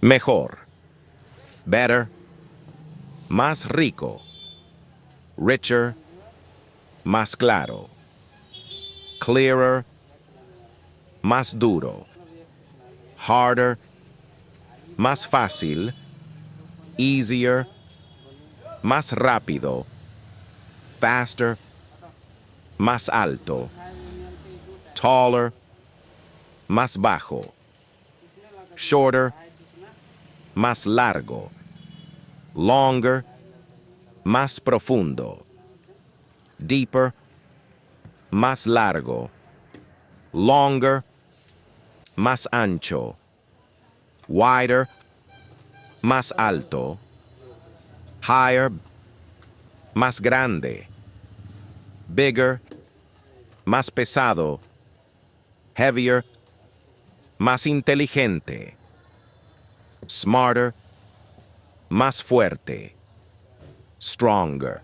Mejor. Better. Más rico. Richer. Más claro. Clearer. Más duro. Harder. Más fácil. Easier. Más rápido. Faster. Más alto. Taller. Más bajo. Shorter. Más largo. Longer. Más profundo. Deeper. Más largo. Longer. Más ancho. Wider. Más alto. Higher. Más grande. Bigger. Más pesado. Heavier. Más inteligente. Smarter. Más fuerte. Stronger.